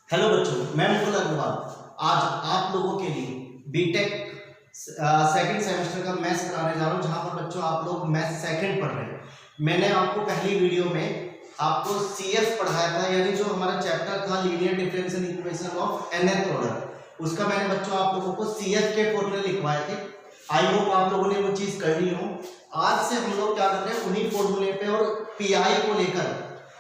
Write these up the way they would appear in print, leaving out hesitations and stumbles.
Hello बच्चों, मैं मुकुल अग्रवाल आज आप लोगों के लिए बीटेक सेकंड सेमेस्टर का मैथ्स कराने जा रहा हूं, जहां पर बच्चों आप लोग मैथ्स सेकंड पढ़ रहे हैं। मैंने आपको पहली वीडियो में आपको सीएफ पढ़ाया था, यानी जो हमारा चैप्टर था linear differential equation of nth order, उसका मैंने बच्चों आप लोगों को सीएफ के फॉर्मूले लिखवाए थे। आई होप आप लोगों ने वो चीज कर ली हो। आज से हम लोग क्या करते हैं, उन्हीं फॉर्मूले पे और पीआई को लेकर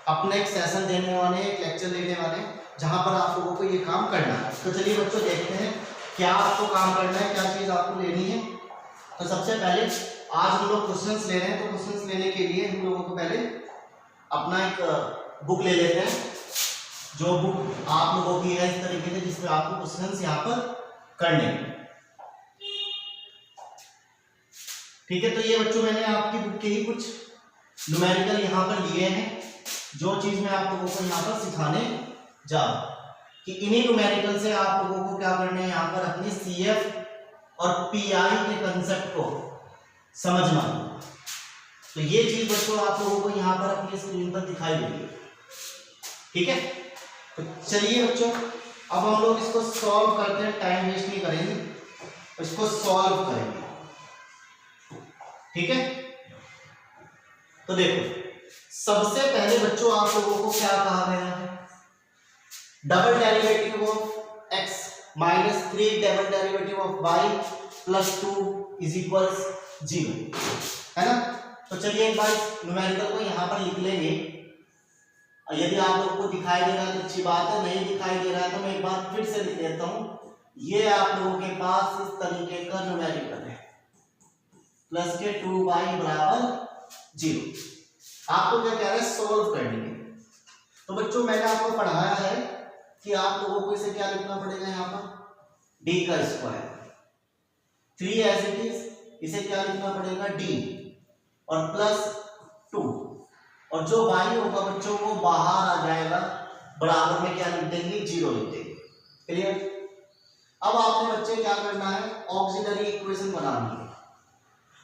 अपना एक सेशन देने वाले, एक लेक्चर लेने वाले, जहां पर आप लोगों को ये काम करना है। तो चलिए बच्चों देखते हैं क्या आपको काम करना है, क्या चीज आपको लेनी है। तो सबसे पहले आज हम लोग क्वेश्चंस ले रहे हैं, तो क्वेश्चंस लेने के लिए हम लोगों को पहले अपना एक बुक ले लेते हैं, जो बुक आप लोगों की है इस तरीके से, जिसमें आपको क्वेश्चंस यहाँ पर करने हैं। ठीक है, तो ये बच्चों मैंने आपकी बुक के ही कुछ न्यूमेरिकल यहाँ पर लिए हैं, जो चीज मैं आप लोगों को यहाँ पर सिखाने जा कि इन्हीं न्यूमेरिकल से आप लोगों को क्या करना है, यहाँ पर अपने सीएफ और पीआई के कंसेप्ट को समझना। तो ये चीज बच्चों आप लोगों को यहाँ पर अपनी स्क्रीन पर दिखाई देगी। ठीक है, तो चलिए बच्चों अब हम लोग इसको सॉल्व करते हैं, टाइम वेस्ट नहीं करेंगे, इसको सॉल्व करेंगे। ठीक है, तो देखो सबसे पहले बच्चों आप लोगों को क्या कहा गया है, double derivative of x minus 3 double derivative of y plus 2 is equals 0, है ना। तो चलिए एक बार न्यूमेरिकल को यहाँ पर लिख लेंगे। यदि आप लोगों को दिखाई दे रहा है तो अच्छी बात है, नहीं दिखाई दे रहा है तो मैं एक बार फिर से लिख लेता हूँ। ये आप लोगों के पास इस तरीके का न्यूमेरिकल है, प्लस के 2y बराबर 0। आपको क्या कह रहा है, सोल्व करनी है। तो बच्चों मैंने आपको पढ़ाया है कि आप लोगों को इसे क्या लिखना पड़ेगा, यहाँ पर d का स्क्वायर 3 एज इट इज, इसे क्या लिखना पड़ेगा d और प्लस 2, और जो y होगा बच्चों वो बाहर आ जाएगा, बराबर में क्या लिख देंगे, 0 लिख देंगे। क्लियर। अब आपने बच्चे क्या करना है, ऑक्सिलरी इक्वेशन बनानी है।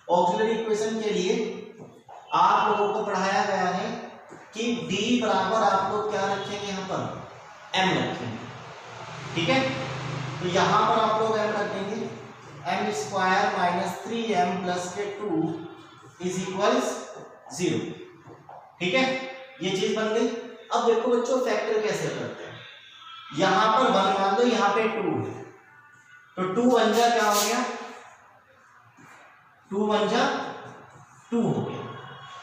ऑक्सिलरी इक्वेशन के लिए आप लोगों को पढ़ाया गया है कि d बराबर आप लोग क्या रखेंगे, यहाँ पर m रखेंगे। ठीक है, तो यहां पर आप लोग m रखेंगे, m square minus 3m plus के 2 इज इक्वल्स 0। ठीक है, ये चीज बन गई। अब देखो बच्चों फैक्टर कैसे करते हैं, यहां पर 1 मान लो, यहां पे 2 है, तो 2 1 जा क्या हो गया, 2 1 जा 2 हो गया।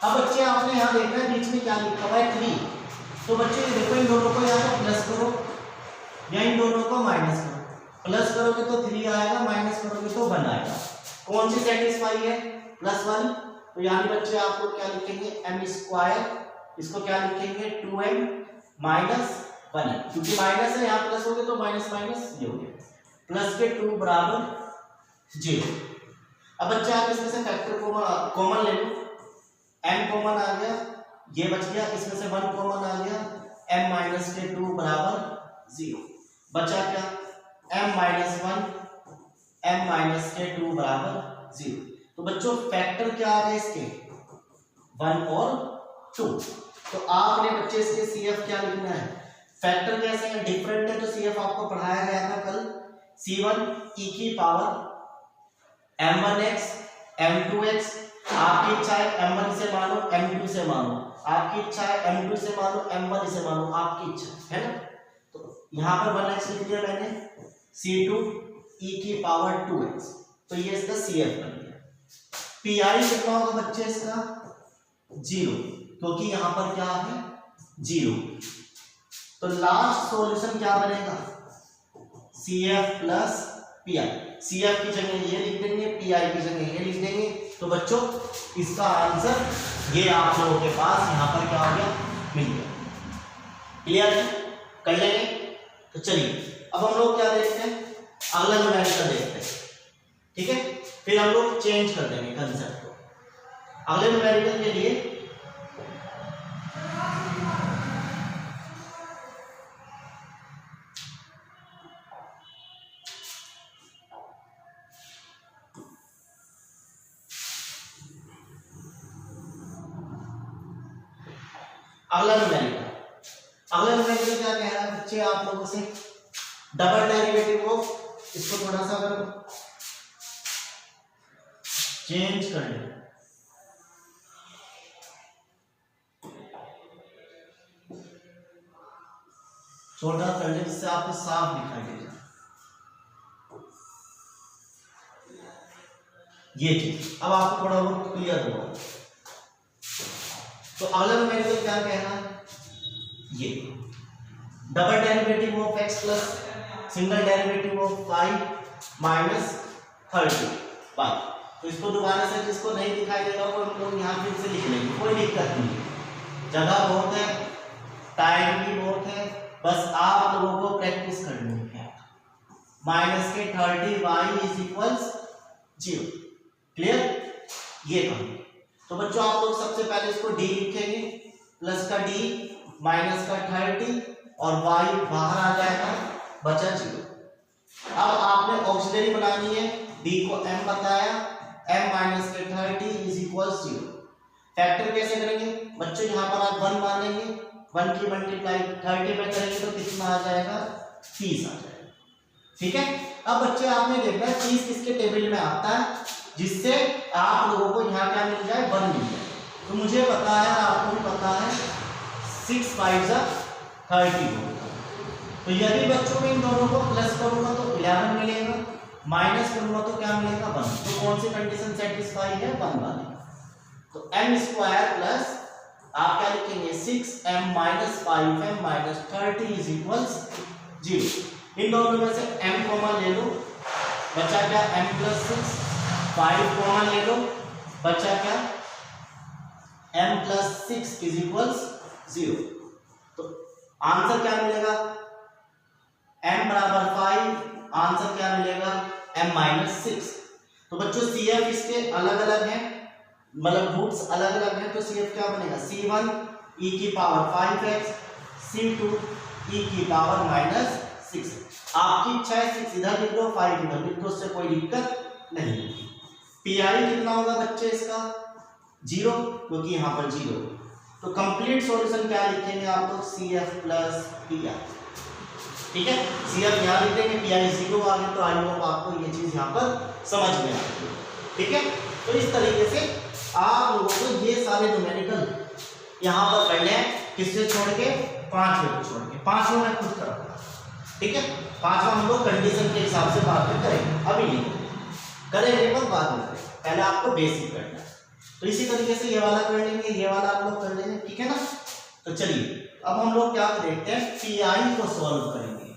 अब बच्चे आपने यहां देखना है बीच में क्या लिखा हुआ है 3, तो बच्चे देखो इन दोनों को यहाँ पर प्लस करो या इन दोनों को माइनस करो। प्लस करोगे तो 3 आएगा, माइनस करोगे तो 1 आएगा। कौन सी सेटिस्फाई है, प्लस वाली। तो यानी बच्चे आप लोग क्या लिखेंगे, m स्क्वायर, इसको क्या लिखेंगे 2m माइनस 1, क्योंकि माइनस है, यहाँ प्लस हो गया तो माइनस माइनस ये हो गया, प्लस के 2 बराबर 0। अब बच्चे आप इसमें से फैक्टर कॉमन ले लो, m कॉमन आ गया, ये बच गया, इसमें से 1 कॉमन आ गया, m माइनस के 2 बराबर 0। बचा क्या, m माइनस 1, m माइनस के 2 बराबर 0। तो बच्चों फैक्टर क्या आ गया इसके, 1 और 2। तो आपने बच्चे इसके CF क्या लिखना है, फैक्टर कैसे है, डिफरेंट है, तो CF आपको पढ़ाया गया था कल, C1 e की पावर m1x m2x, आपकी इच्छा है m1 से मानो m2 से मानो, आपकी इच्छा है m2 से मानो m1 से मानो, आपकी इच्छा है ना। तो यहाँ पर 1x लिख दिया मैंने, C2 e की पावर 2x, तो ये इसका CF बन गया। PI कितना होगा बच्चे इसका 0, क्योंकि यहाँ पर क्या है 0। तो लास्ट सॉल्यूशन क्या बनेगा, CF प्लस PI। CF की जगह ये लिख देंगे, PI की जगह ये लिख देंगे। तो बच्चों इसका आंसर ये आप लोगों के पास यहाँ पर क्या हो गया, मिल गया। क्लियर है, कर लेंगे। तो चलिए अब हम लोग क्या देखते हैं, अगला न्यूमेरिकल देखते हैं। ठीक है, फिर हम लोग चेंज कर देंगे कंसेप्ट को। अगले न्यूमेरिकल के लिए अगला न्यूमेरिकल अगला न्यूमेरिकल क्या कह रहा है बच्चे आप लोगों से, डबल डेरिवेटिव ऑफ, इसको थोड़ा सा अगर चेंज कर ले, छोटा कर ले जिससे आपको साफ दिखाई दे जाए ये चीज, अब आपको थोड़ा बहुत क्लियर होगा। तो अगला न्यूमेरिकल क्या कह रहा है, ये double derivative of x plus single derivative of y minus 30y। तो इसको दोबारा से जिसको नहीं दिखाई दे रहा हो हम लोग यहाँ फिर से लिख लेंगे, कोई दिक्कत नहीं है, जगह बहुत है, टाइम भी बहुत है, बस आप लोगों को प्रैक्टिस करनी है। माइनस के 30y इज इक्वल्स 0, क्लियर, ये काम। तो बच्चों आप लोग सबसे पहले इसको d लिखेंगे, प्लस का d माइनस का 30 और y बाहर आ जाएगा, बचा 0। अब आपने ऑक्सिलरी बनानी है, d को m बताया, m माइनस के 30 इज इक्वल 0। फैक्टर कैसे करेंगे बच्चों, यहाँ पर आप 1 मान लेंगे, 1 की मल्टीप्लाई 30 में करेंगे तो कितना आ जाएगा, 30 आ जाएगा, ठीक है। अब बच्चे आपने देखना है 30 किसके टेबल में आता है, जिससे आप लोगों को यहाँ क्या मिल जाए, 1 मिल जाए। तो मुझे पता है, आपको भी पता है, 6 5 जा 30 होगा। तो यदि बच्चों में इन दोनों को प्लस करूंगा तो 11 मिलेगा, माइनस करूंगा तो क्या मिलेगा, 1। तो कौन सी कंडीशन सेटिस्फाई है, 1 वाली। तो m स्क्वायर प्लस आप क्या लिखेंगे, 6m minus 5m minus 30 is equal 0। इन दोनों में से m कॉमन ले लो, बचा क्या, m प्लस 6, 5 कॉमन ले लो, बचा क्या, m प्लस 6 इज इक्वल 0। तो आंसर क्या मिलेगा, m बराबर 5, आंसर क्या मिलेगा, m माइनस 6। तो बच्चों CF इसके अलग अलग हैं, मतलब रूट्स अलग अलग हैं, तो CF क्या बनेगा, C1 e की पावर 5x, C2 e की पावर माइनस 6। आपकी इच्छा है 6 इधर लिख दो, 5 इधर लिख दो, उससे कोई दिक्कत नहीं। PI कितना होगा बच्चे इसका, 0, क्योंकि यहाँ पर 0। तो कंप्लीट सॉल्यूशन क्या लिखेंगे आप लोग, CF प्लस PI, ठीक है। CF यहाँ लिख देंगे, PI 0 आ गया। तो आई होप आपको ये चीज यहाँ पर समझ में आ गई, ठीक है। तो इस तरीके से आप लोगों को ये सारे न्यूमेरिकल यहाँ पर करने हैं, किससे छोड़ के, 5वें को छोड़ के। 5वां मैं खुद करूँगा, ठीक है। 5वां हम लोग कंडीशन के हिसाब से बाद में करेंगे, अभी नहीं करेंगे, पर बाद में करेंगे, पहले आपको बेसिक करना है। तो इसी तरीके से ये वाला कर लेंगे, ये वाला आप लोग कर लेंगे, ठीक है ना। तो चलिए अब हम लोग क्या देखते हैं, PI को सॉल्व करेंगे।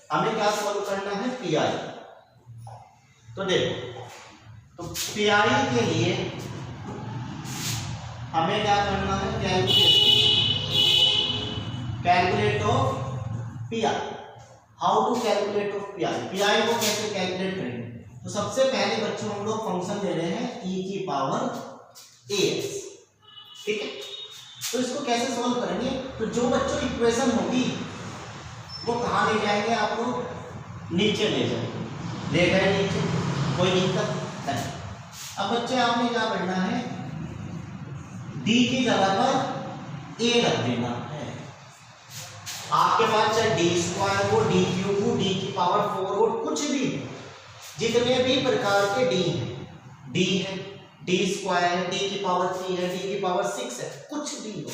हमें क्या सॉल्व करना है, PI। तो देखो, तो PI के लिए हमें क्या करना है, calculate of PI। How to calculate of PI, PI को कैसे कैलकुलेट करेंगे। तो सबसे पहले बच्चों हम लोग फंक्शन ले रहे हैं e की पावर ax, ठीक है। तो इसको कैसे सॉल्व करेंगे, तो जो बच्चों इक्वेशन होगी वो कहाँ ले जाएंगे, आप लोग नीचे ले जाएंगे, ले गए नीचे, कोई दिक्कत नहीं। अब बच्चे आपने क्या करना है, d की जगह पर a रख देना है। आपके पास चाहे d स्क्वायर हो, d क्यूब हो, d की पावर 4 हो, कुछ भी, जितने भी प्रकार के d हैं, d है, d स्क्वायर है, d की पावर 3 है, d की पावर 6 है, कुछ भी हो,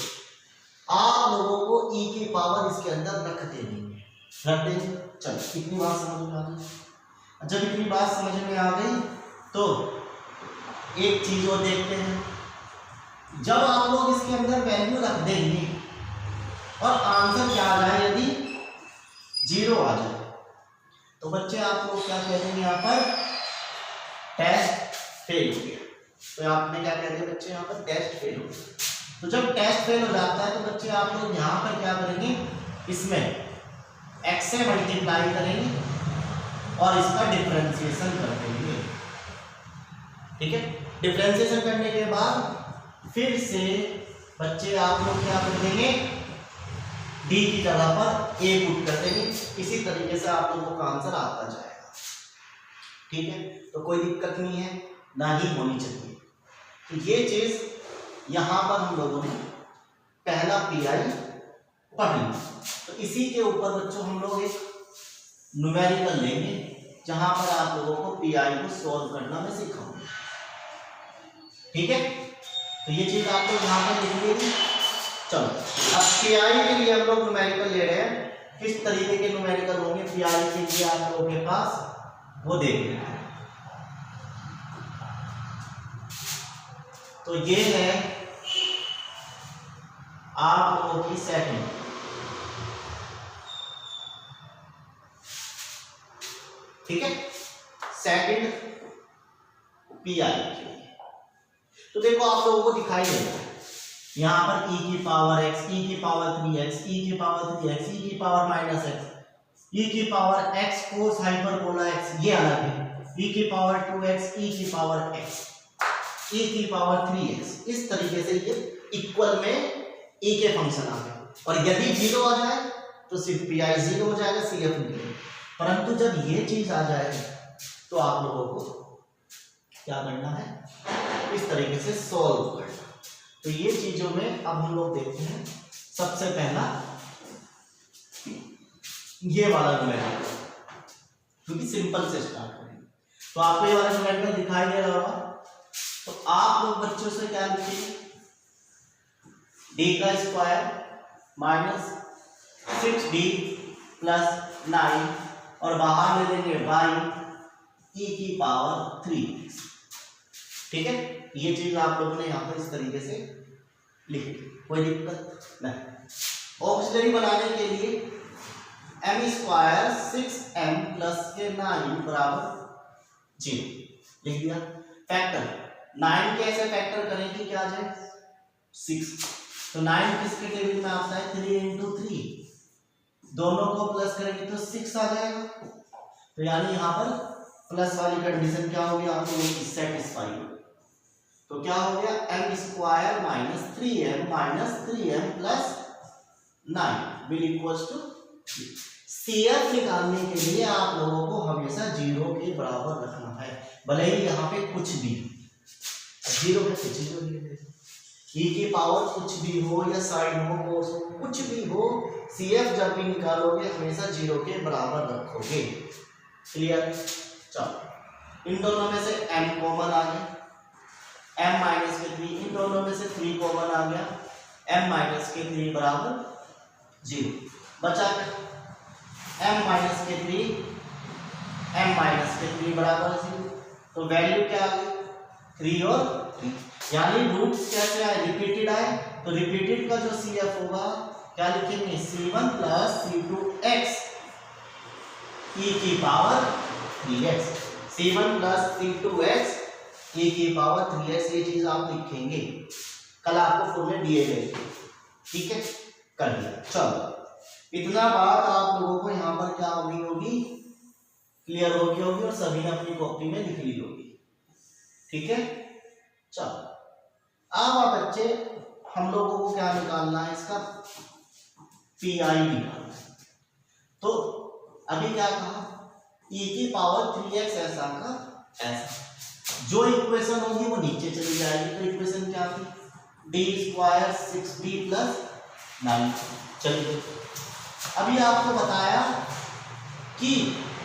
आप लोगों को e की पावर इसके अंदर रख देनी है, रख देंगे। चलो इतनी बात समझ में आ गई। जब इतनी बात समझ में आ गई तो एक चीज और देखते हैं, जब आप लोग इसके अंदर वैल्यू रख देंगे और आंसर क्या आ जाए, यदि 0 आ जाए, तो बच्चे आप लोग क्या कह देंगे, यहाँ पर टेस्ट फेल हो गया। तो आपने क्या कह दिया बच्चे, यहाँ पर टेस्ट फेल हो गया। तो जब टेस्ट फेल हो जाता है तो बच्चे आप लोग यहाँ पर क्या करेंगे, इसमें x से मल्टीप्लाई करेंगे और इसका डिफरेंशिएशन कर देंगे, ठीक है। डिफरेंशिएशन करने के बाद फिर से बच्चे आप लोग क्या कर देंगे, d की जगह पर a पुट कर देंगे। इसी तरीके से आप लोगों का आंसर आता जाएगा, ठीक है। तो कोई दिक्कत नहीं है, ना ही होनी चाहिए। तो ये चीज यहाँ पर हम लोगों ने पहला PI पढ़ ली। तो इसी के ऊपर बच्चों हम लोग एक न्यूमेरिकल लेंगे जहां पर आप लोगों को पीआई को सॉल्व करना मैं सिखाऊंगा। ठीक है, तो ये चीज आप लोग यहाँ पर लिख लीजिए। चलो अब पीआई के लिए हम लोग न्यूमेरिकल ले रहे हैं। किस तरीके के न्यूमेरिकल होंगे पीआई के लिए आप लोगों के पास, वो देख लेते हैं। तो ये है आप लोगों की सेकंड, ठीक है, सेकंड पीआई के लिए। तो देखो आप लोगों को दिखाई दे रहा है यहां पर e की पावर x, e की पावर 3x, e की पावर 3x, e की पावर -x, e की पावर x कोस हाइपरबोला x, ये अलग है, e की पावर 2x, e की पावर x, e की पावर 3x। इस तरीके से ये इक्वल में e के फंक्शन आ गए। और यदि 0 आ जाए तो सिर्फ पीआई 0 हो जाएगा, CF नहीं। परंतु जब ये चीज आ जाए तो आप लोगों को क्या करना है, इस तरीके से सॉल्व करना। तो ये चीजों में अब हम लोग देखते हैं। सबसे पहला ये वाला न्यूमेरिकल, क्योंकि सिंपल से स्टार्ट करेंगे। तो आपको ये वाला न्यूमेरिकल दिखाई दे रहा होगा। तो आप लोग बच्चों से क्या लिखेंगे, d का स्क्वायर माइनस 6d प्लस 9 और बाहर ले लेंगे y e की पावर 3। ठीक है, ये चीज आप लोगों ने यहाँ पर इस तरीके से लिख दी, कोई दिक्कत नहीं। ऑक्सिलरी बनाने के लिए m स्क्वायर 6m प्लस के 9 बराबर 0 लिख दिया। फैक्टर 9 कैसे फैक्टर करें कि क्या आ जाए 6। तो 9 किसके टेबल में आता है 3 इंटू 3, दोनों को प्लस करेंगे तो 6 आ जाएगा। तो यानी यहाँ पर प्लस वाली कंडीशन क्या होगी आप लोगों की सेटिस्फाई होगी। तो क्या हो गया m square minus 3m plus 9 will equals to CF निकालने के लिए आप लोगों को हमेशा 0 के बराबर रखना है, भले ही यहाँ पे कुछ भी 0 पे कुछ भी हो, e की पावर कुछ भी हो या साइन हो कोस हो कुछ भी हो, CF जब भी निकालोगे हमेशा 0 के बराबर रखोगे। क्लियर। चलो इन दोनों में से m कॉमन आ गया, m माइनस के 3, इन दोनों में से 3 कॉमन आ गया, m माइनस के 3 बराबर 0 बचा क्या m माइनस के 3 बराबर 0। तो वैल्यू क्या आ गई 3 और 3, यानी रूट्स कैसे आए रिपीटेड आए। तो रिपीटेड का जो CF होगा क्या लिखेंगे C1 प्लस C2x e की power 3x, C1 plus C2x e की पावर 3x, ये चीज आप लिखेंगे, कल आपको फॉर्मूले दिए गए। ठीक है, कर दिया। चलो इतना बात आप लोगों को यहाँ पर क्या होगी क्लियर होगी और सभी ने अपनी कॉपी में लिख ली होगी। ठीक है, चलो अब आप बच्चे हम लोगों को क्या निकालना है, इसका पीआई निकालना है। तो अभी क्या कहा e की पावर 3x ऐसा का ऐसा, जो इक्वेशन होगी वो नीचे चली जाएगी। तो इक्वेशन क्या थी d स्क्वायर 6d प्लस 9। चलिए अभी आपको बताया कि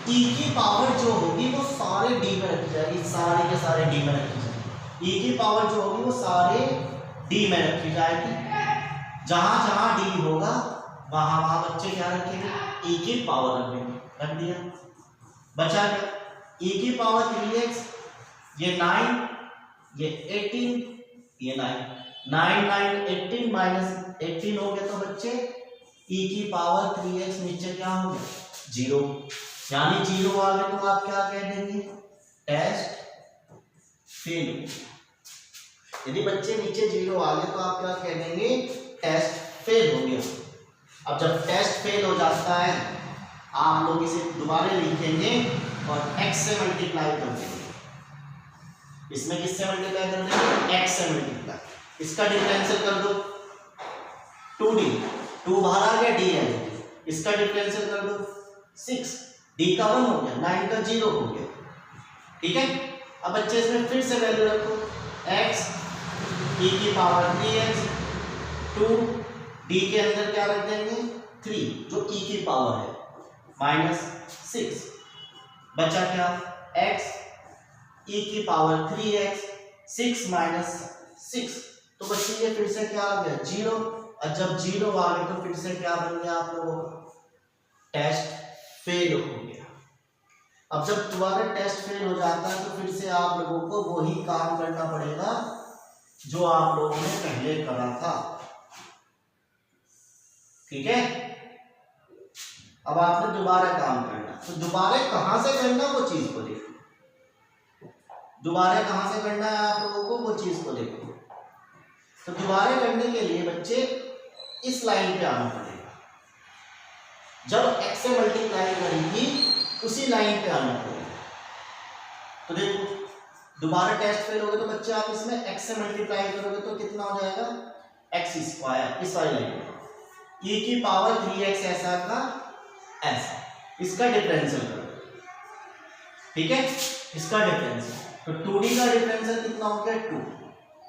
e की पावर जो होगी वो सारे d में रखी जाएगी, सारे के सारे d में रखी जाएगी। e की पावर जो होगी वो सारे d में रखी जाएगी। जहां जहां d होगा वहां वहां बच्चे क्या रखेंगे e की पावर रखेंगे, रख दिया। बचा क्या e की पावर 3x, ये 9, ये 18, ये 9 18 माइनस 18 हो गया। तो बच्चे e की पावर 3x नीचे क्या हो गया 0, यानी 0 आ गया। तो आप क्या कह देंगे टेस्ट फेल। यदि बच्चे नीचे 0 आ गए तो आप क्या कह देंगे टेस्ट फेल हो गया। अब जब टेस्ट फेल हो जाता है आप लोग इसे दोबारा लिखेंगे और x से मल्टीप्लाई कर देंगे। इसमें किससे मल्टीप्लाई कर देंगे x से मल्टीप्लाई। इसका डिफरेंशियल कर दो 2d, 2 बाहर आ गया d है, इसका डिफरेंशियल कर दो 6, d का 1 हो गया, 9 का 0 हो गया। ठीक है, अब बच्चे इसमें फिर से वैल्यू रखो x e की पावर 3x 2 डी के अंदर क्या रख देंगे 3 जो ई की पावर है -6 बचा क्या x ई की पावर 3x 6 - 6 तो बच्चे ये फिर से क्या आ गया 0 और जब 0 आ गया तो फिर से क्या बन गया आप लोगों का टेस्ट फेल हो गया। अब जब तुम्हारा टेस्ट फेल हो जाता है तो फिर से आप लोगों को वही काम करना पड़ेगा जो आप लोगों ने पहले करा था। ठीक है, अब आपने दोबारा काम करना, तो दोबारा कहां से करना वो चीज को देखो, दोबारा कहां से करना है आप लोगों को वो चीज को देखो। तो दोबारा करने के लिए बच्चे इस लाइन पे आना पड़ेगा, जब x से मल्टीप्लाई करेंगी उसी लाइन पे आना पड़ेगा। तो देखो दोबारा टेस्ट फेल हो गया तो बच्चे आप इसमें x से मल्टीप्लाई करोगे तो कितना हो जाएगा x स्क्वायर, इस वाली लाइन पे e की पावर 3x ऐसा का ऐसा, इसका डिफरेंशियल करो। ठीक है, इसका डिफरेंशियल तो 2d का डिफरेंशियल कितना हो गया 2,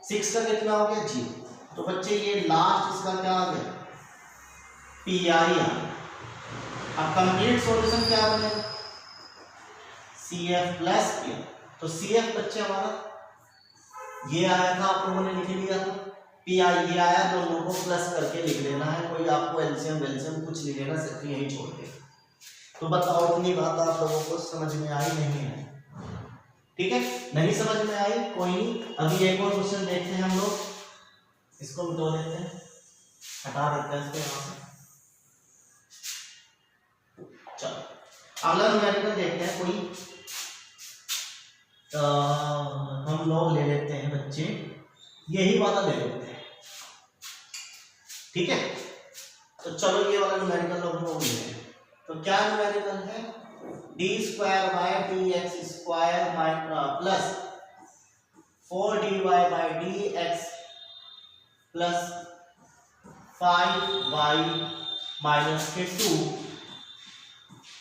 6 का कितना हो गया 0। तो बच्चे ये लास्ट इसका क्या आ गया pi आ गया। अब कंप्लीट सॉल्यूशन क्या बनेगा CF प्लस P। तो CF बच्चे हमारा ये आया था, आप लोगों ने लिख लिया था, PI ये आया, दोनों को प्लस करके लिख लेना है, कोई आपको एलसीएम वेलसीएम कुछ नहीं लेना, सिर्फ यही छोड़ देना। तो बताओ इतनी बात आप लोगों को समझ में आई नहीं है? ठीक है, नहीं समझ में आई कोई नहीं। अभी एक और क्वेश्चन देखते हैं हम लोग, इसको मिटा देते हैं, हटा देते हैं इसको यहाँ से। चलो अगला न्यूमेरिकल देखते हैं कोई, हम लोग ले लेते हैं बच्चे यही वाला ले लेते हैं। ठीक है, तो चलो ये वाला न्यूमेरिकल लोग ले लें। तो क्या न्यूमेरिकल है d² / dx² plus 4dy/dx plus 5y - 2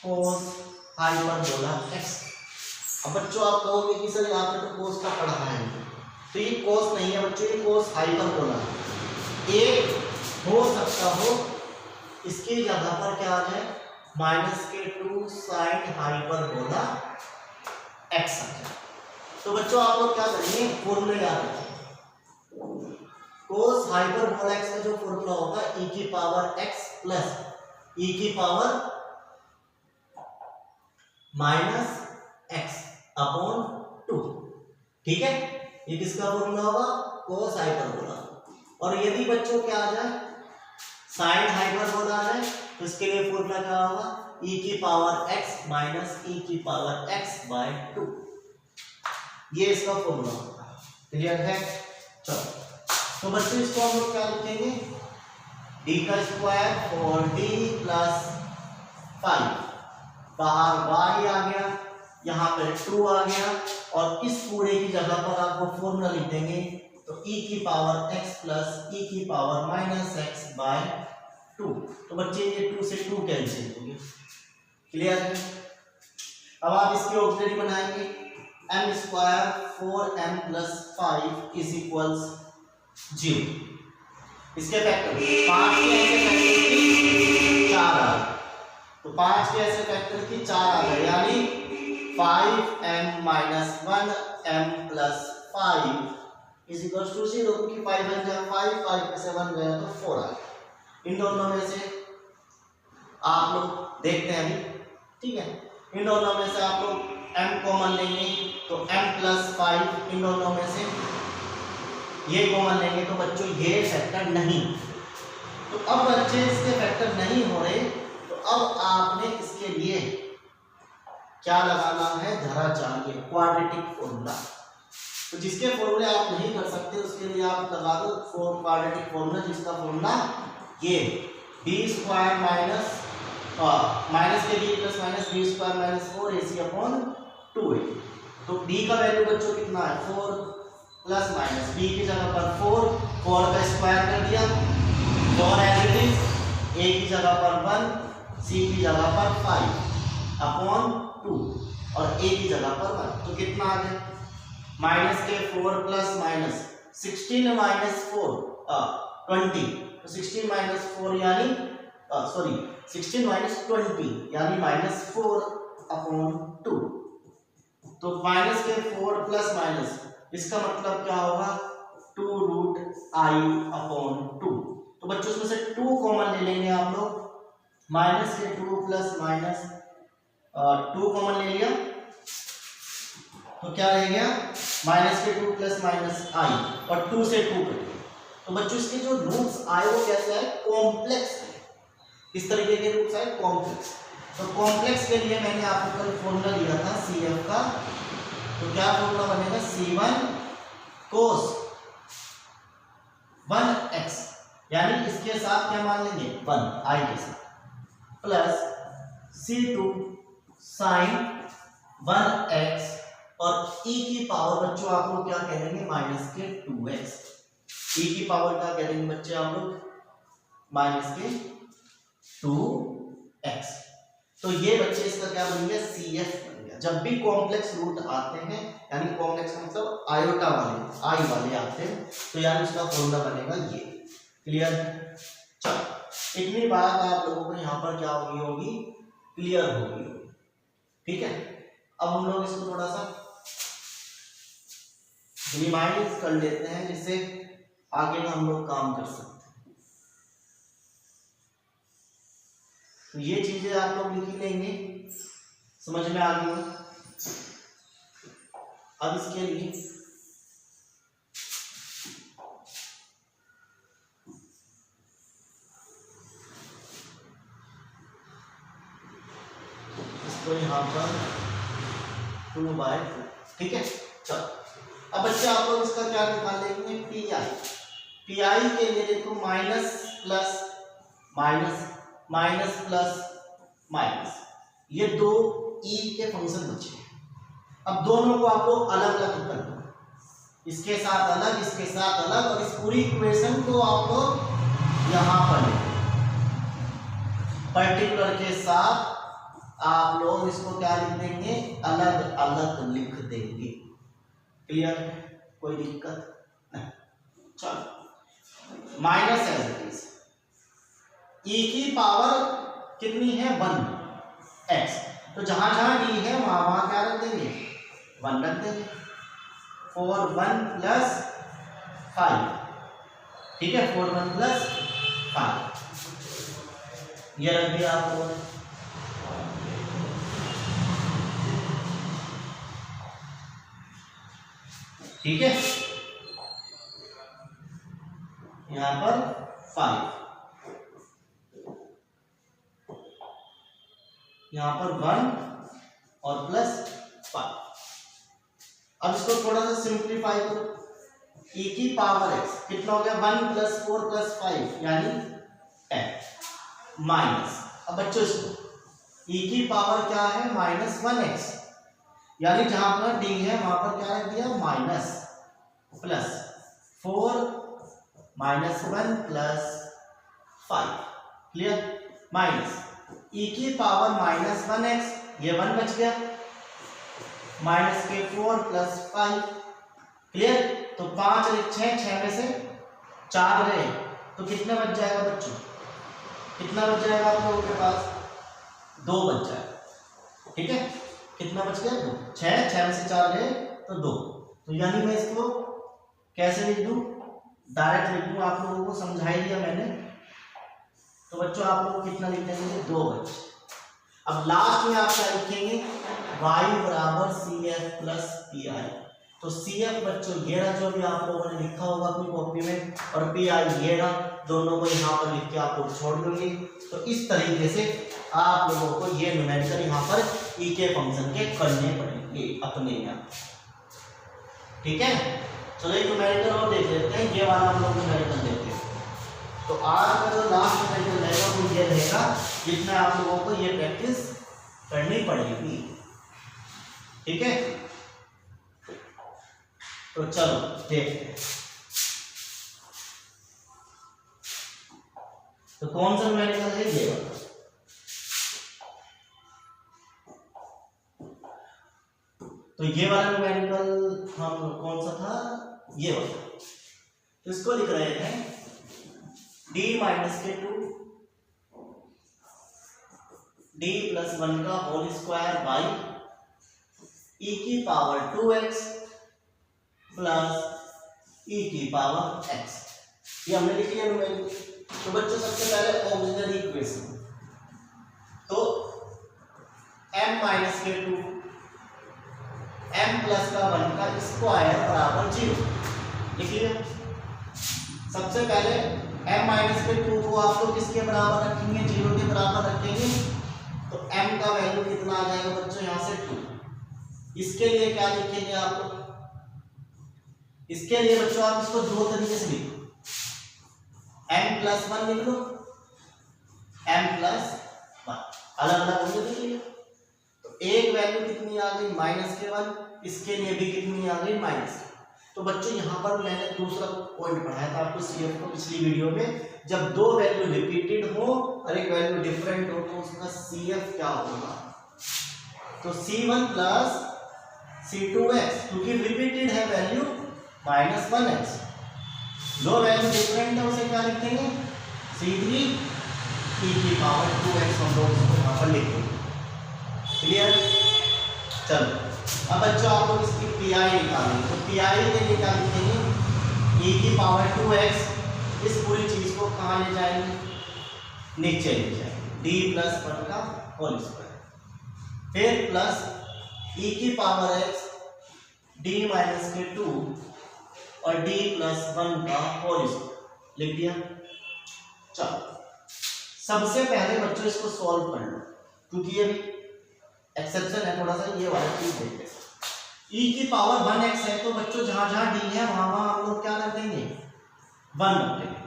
cos hyperbola x। अब बच्चों आप कहोगे कि सर आपने तो कोस का पढ़ा है, तो ये कोस नहीं है बच्चों, ये कोस हाइपरबोला है। एक हो सकता हो इसकी जगह पर क्या आ जाए -2 sin हाइपरबोला x आ जाए। तो बच्चों आप लोग क्या करेंगे फॉर्मूले याद रखें, कोस हाइपरबोला x का जो फॉर्मूला होगा e की पावर x प्लस e की पावर -x अपॉन 2। ठीक है, ये किसका फॉर्मूला होगा कोस हाइपरबोला। और यदि बच्चों क्या आ जाए साइन हाइपरबोला आ जाए तो इसके लिए फॉर्मूला क्या होगा e की पावर x माइनस e की पावर x बाय 2, ये इसका फॉर्मूला होगा। क्लियर है? चलो तो बच्चों इसको हम लोग क्या लिखेंगे d² 4d प्लस 5, बाहर y आ गया, यहाँ पे 2 आ गया, और इस पूरे की जगह पर आपको फॉर्मूला लिख देंगे तो e की पावर x प्लस e की पावर -x बाय 2। तो बच्चे ये 2 से 2 कैंसिल हो गया। क्लियर है? अब आप इसकी ऑक्सिलरी बनाएंगे m² 4m + 5 = 0। इसके फैक्टर 5 के ऐसे फैक्टर की 4 आ गए, तो 5 के ऐसे फैक्टर की 4 आ गए, यानी 5m - 1m + 5 = 0, क्योंकि 5 बन जाए 5, 5 में से 1 गया तो 4 आ गया। इन दोनों में से आप लोग देखते हैं अभी, ठीक है, इन दोनों में से आप लोग m कॉमन लेंगे तो m + 5, इन दोनों में से ये कॉमन लेंगे तो बच्चों ये फैक्टर नहीं। तो अब बच्चे इसके फैक्टर नहीं हो रहे, तो अब आपने इसके लिए क्या लगाना है धरा चाहिए क्वाड्रेटिक फॉर्मूला। तो जिसके फॉर्मूले आप नहीं कर सकते उसके लिए आप लगा दो क्वाड्रेटिक फॉर्मूला, जिसका फॉर्मूला ये d² माइनस के b plus minus b² - 4ac/2a। तो d का वैल्यू बच्चों कितना है 4 प्लस माइनस b की जगह पर 4 का स्क्वायर कर दिया, 4 एज इट इज, a की जगह पर 1, c की जगह पर 5/2 और a की जगह पर 1। तो कितना आ गया माइनस के 4 प्लस माइनस 16 - 4 20, तो 16 माइनस 4 यानी सॉरी 16 माइनस 20 यानी -4/2। तो माइनस के 4 प्लस माइनस, इसका मतलब क्या होगा 2√i/2। तो बच्चों उसमें से 2 कॉमन ले लेंगे आप लोग, माइनस के 2 प्लस माइनस 2 कॉमन ले लिया तो क्या रह गया माइनस के 2 प्लस माइनस i और 2 से 2 कटे। तो बच्चों इसके जो रूट्स आए वो कैसे आए, कॉम्प्लेक्स है। इस तरीके के रूट्स आए कॉम्प्लेक्स। तो कॉम्प्लेक्स के लिए मैंने आपको कल फॉर्मूला दिया था CF का, तो क्या फॉर्मूला बनेगा C1 cos 1x, यानी इसके साथ क्या मान लेंगे 1 i के साथ, प्लस C2 sin 1x और e की पावर बच्चों आप लोग क्या कहेंगे माइनस के 2x। e की पावर क्या कहेंगे बच्चे आप लोग माइनस के 2x। तो ये बच्चे इसका क्या बन गया CF बन गया। जब भी कॉम्प्लेक्स रूट आते हैं यानी कॉम्प्लेक्स का मतलब आयोटा वाले आई वाले आते हैं तो यानी इसका फॉर्मूला बनेगा ये। क्लियर? चलो इतनी बात आप लोगों को यहाँ पर क्या होगी क्लियर होगी। ठीक है, अब हम लोग इसको थोड़ा सा रिमाइंड कर लेते हैं जिससे आगे का हम लोग काम कर सकते हैं। तो ये चीजें आप लोग लिख लेंगे, समझ में आ गई। अब इसके लिए इसको यहाँ पर 2/2। ठीक है, चलो अब बच्चे आप लोग इसका क्या निकाल लेंगे पीआई के लिए देखो minus plus minus minus plus minus, ये दो ई के फंक्शन बचे। अब दोनों को आप लोग अलग अलग कर दो, इसके साथ अलग इसके साथ अलग, और इस पूरी इक्वेशन को आप लोग यहां पर पर्टिकुलर के साथ आप लोग इसको क्या लिख देंगे अलग अलग लिख देंगे। क्लियर? कोई दिक्कत नहीं। चलो माइनस एज इट इज, ई की पावर कितनी है 1x, तो जहां जहां डी है वहां वहां क्या रख देंगे 1 रख देंगे। 4 1 प्लस 5, ठीक है 4 1 प्लस 5 ये रख दिया आपको। ठीक है, यहां पर 5, यहां पर 1 और प्लस 5। अब इसको थोड़ा सा सिंप्लीफाई करो, e की पावर x कितना हो गया 1 प्लस 4 प्लस 5 यानी 10 माइनस, अब बच्चों इसको e की पावर क्या है -1x, यानी जहां पर d है वहां पर क्या रख दिया minus, plus 4 -1 plus 5। Clear? Minus e की पावर -1x, ये 1 बच गया, माइनस के 4 प्लस 5। क्लियर? तो 5 और 6, 6 में से 4 रहे तो कितना बच जाएगा बच्चों, कितना बच जाएगा आप लोगों के पास 2 बच जाएगा। ठीक है, कितना बच गया 2, 6, 6 में से 4 रहे तो 2। तो यानी मैं इसको कैसे लिख दूं, डायरेक्ट लिख दूं, आप लोगों को समझा ही दिया मैंने। तो बच्चों आप लोग कितना लिख देंगे 2 बच्चे। अब लास्ट में आप क्या लिखेंगे y बराबर CF प्लस PI। तो CF बच्चों ये रहा जो भी आप लोगों ने लिखा होगा अपनी कॉपी में, और PI ये रहा, दोनों को यहाँ पर लिख के आप लोग छोड़ दोगे। तो इस तरीके से आप लोगों को ये न्यूमेरिकल यहाँ पर ई के फंक्शन के करने पड़ेंगे अपने यहाँ। ठीक है, चलो एक न्यूमेरिकल और देख लेते हैं, ये वाला हम लोग न्यूमेरिकल देखते हैं। तो आज का जो लास्ट न्यूमेरिकल रहेगा वो ये रहेगा, जिसमें आप लोगों को ये प्रैक्टिस करनी पड़ेगी। ठीक है, तो चलो देखते हैं। तो कौन सा न्यूमेरिकल है ये वाला, तो ये वाला न्यूमेरिकल हम कौन सा था, ये वाला। तो इसको लिख रहे हैं डी माइनस के 2 डी प्लस 1 का होल स्क्वायर बाई ई की पावर 2x प्लस ई की पावर x, ये हमने लिख लिया न्यूमेरिकल। तो बच्चों सबसे पहले ऑक्सिलरी इक्वेशन, तो m माइनस के 2 m प्लस का 1 का स्क्वायर बराबर 0 लिख लिया। सबसे पहले m माइनस के 2 को आप लोग किसके बराबर रखेंगे, 0 के बराबर रखेंगे, तो m का वैल्यू कितना आ जाएगा बच्चों, यहाँ से 2। इसके लिए क्या लिखेंगे आप लोग, इसके लिए बच्चों आप इसको दो तरीके से लिखो, m प्लस 1 लिख लो, m प्लस 1 अलग अलग वैल्यू लिखिए। तो एक वैल्यू कितनी आ गई माइनस के 1, इसके लिए भी कितनी आ गई माइनस। तो बच्चों यहाँ पर मैंने दूसरा पॉइंट पढ़ाया था आपको CF को पिछली वीडियो में, जब दो वैल्यू रिपीटेड हो और एक वैल्यू डिफरेंट हो तो उसका CF क्या होगा, तो C1 प्लस C2x, क्योंकि रिपीटेड है वैल्यू माइनस 1x, दो वैल्यू डिफरेंट है उसे क्या लिखेंगे C3 e की पावर 2x, हम लोग इसको यहाँ पर लिख देंगे। क्लियर, चलो अब बच्चों आप लोग इसकी PI निकालेंगे, तो PI के लिए क्या लिखेंगे, e की पावर 2x, इस पूरी चीज को कहाँ ले जाएंगे, नीचे ले जाएंगे, d प्लस 1 का होल स्क्वायर, फिर प्लस e की पावर x d माइनस के 2 और d प्लस 1 का होल स्क्वायर लिख दिया। चलो सबसे पहले बच्चों इसको सॉल्व कर लो, क्योंकि ये भी एक्सेप्शन है थोड़ा सा, ये वाला चीज देखते हैं। e की पावर 1x है, तो बच्चों जहां जहां d है वहां वहां हम लोग क्या रख देंगे 1 रख देंगे,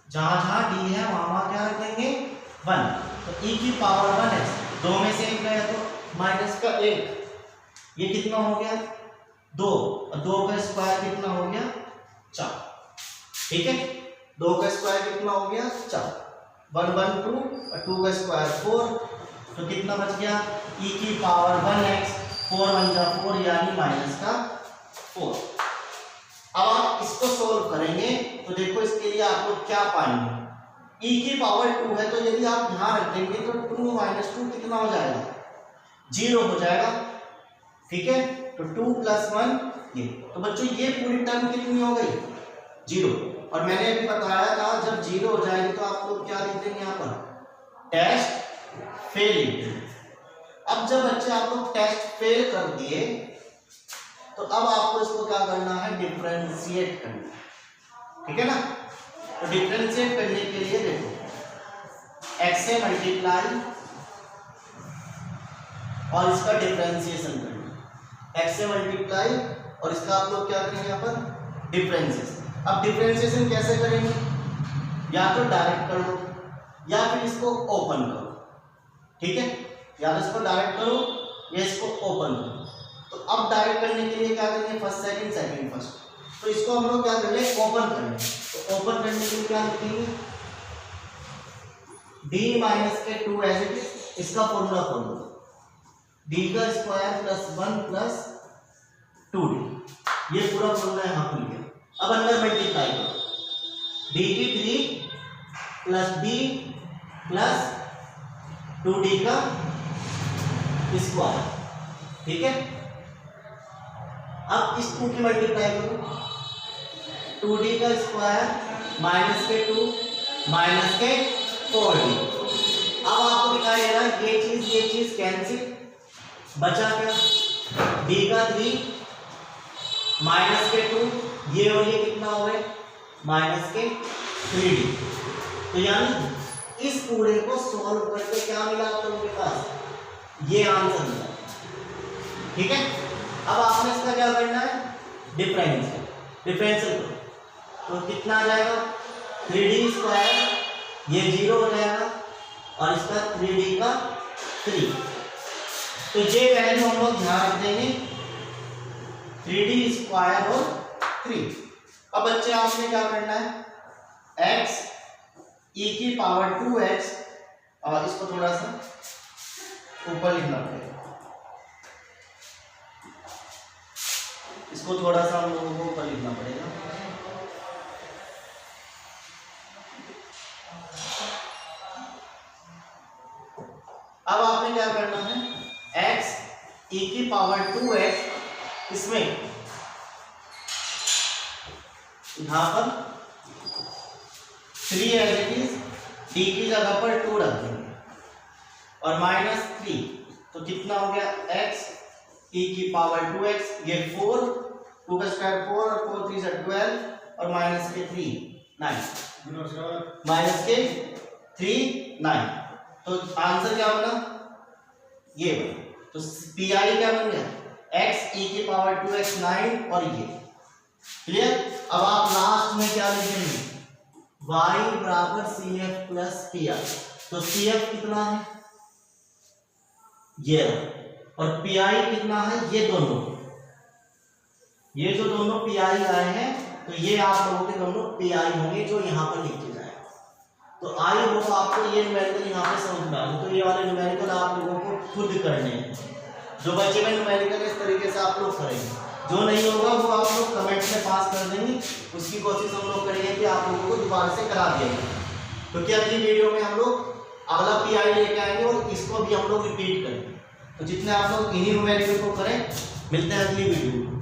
जहां जहां d है वहां वहां क्या रख देंगे 1। तो e की पावर 1x, दो में से एक गया तो माइनस का 1, ये कितना हो गया 2, और 2 का स्क्वायर कितना हो गया 4, ठीक है, 2 का स्क्वायर कितना हो गया 4, 1 1 2 और 2 का स्क्वायर 4, तो कितना बच गया e की पावर 1x, 4 1 जा 4 यानी माइनस का 4। अब आप इसको सोल्व करेंगे तो देखो इसके लिए आप लोग क्या पाएंगे, e की पावर 2 है, तो यदि आप ध्यान रखेंगे तो 2 माइनस 2 कितना हो जाएगा 0 हो जाएगा, ठीक है, तो 2 प्लस 1 ये, तो बच्चों ये पूरी टर्म कितनी हो गई 0, और मैंने अभी बताया था जब 0 हो जाएगी तो आप लोग क्या लिख देंगे यहाँ पर टेस्ट फेल लिख देंगे। अब जब बच्चे आप लोग टेस्ट फेल कर दिए तो अब आपको इसको क्या करना है डिफरेंशिएट करना है, ठीक है ना। तो डिफरेंशिएट करने के लिए देखो x से मल्टीप्लाई और इसका डिफरेंशिएशन करना, x से मल्टीप्लाई और इसका आप लोग क्या करेंगे यहाँ पर डिफरेंशिएशन। अब डिफरेंशिएशन कैसे करेंगे, या तो डायरेक्ट कर लो या फिर इसको ओपन करो, ठीक है, या तो इसको डायरेक्ट करो या इसको ओपन करो। तो अब डायरेक्ट करने के लिए क्या करेंगे फर्स्ट सेकंड सेकंड फर्स्ट, तो इसको हम लोग क्या कर ले ओपन कर लें। तो ओपन करने के लिए क्या लिखेंगे d माइनस के 2 एज इट इज, इसका फॉर्मूला खोल लो, d का स्क्वायर प्लस 1 प्लस 2d, ये पूरा फॉर्मूला यहाँ खुल गया। अब अंदर मल्टीप्लाई करो, d की 3 प्लस b प्लस 2d का स्क्वायर, ठीक है। अब इस 2 की मल्टीप्लाई करो, 2d का स्क्वायर माइनस के 2 माइनस के 4d। अब आपको दिखाई दे रहा है ये चीज कैंसिल, बचा क्या d का 3 माइनस के 2, ये और ये कितना हो गए माइनस के 3d। तो यानी इस पूरे को सॉल्व करके क्या मिला आप लोगों के पास ये आंसर मिला, ठीक है। अब आपने इसका क्या करना है डिफरेंशियल करो, तो कितना आ जाएगा 3d स्क्वायर, ये 0 हो जाएगा और इसका 3d का 3, तो ये वैल्यू हम लोग ध्यान रख देंगे 3d स्क्वायर और 3। अब बच्चे आपने क्या करना है x e की पावर 2x, और इसको थोड़ा सा ऊपर लिखना पड़ेगा, इसको थोड़ा सा हम लोगों को ऊपर लिखना पड़ेगा। अब आपने क्या करना है, x e की पावर 2x, इसमें यहां पर 3 एज इट इज, d की जगह पर 2 रख देंगे और -3, तो कितना हो गया x e की पावर 2x, ये 4, 2 का स्क्वायर 4 और 4 3 से 12 और माइनस के 3 9, माइनस के 3 9, तो आंसर क्या बना, ये बना। तो पीआई क्या बन गया, x e की पावर 2x 9 और ये क्लियर। अब आप लास्ट में क्या लिखेंगे, y बराबर cf प्लस pr, तो cf कितना है ये, और pi कितना है ये दोनों, ये जो दोनों pi आए हैं तो ये आप लोगों के दोनों pi होंगे जो यहाँ पर लिखे जाए। तो आई होप आपको ये न्यूमेरिकल यहाँ पे समझ में आ गया। तो ये वाले न्यूमेरिकल आप लोगों को खुद करने हैं, जो बच्चे में न्यूमेरिकल इस तरीके से आप लोग करेंगे, जो नहीं होगा वो आप लोग कमेंट में पास कर देंगे, उसकी कोशिश हम लोग करेंगे कि आप लोगों को दोबारा से करा दिया जाए। क्योंकि अगली वीडियो में हम लोग अगला पीआई लेके आएंगे और इसको भी हम लोग रिपीट करेंगे। तो जितने आप लोग इन्हीं न्यूमेरिकल को करें, मिलते हैं अगली वीडियो में।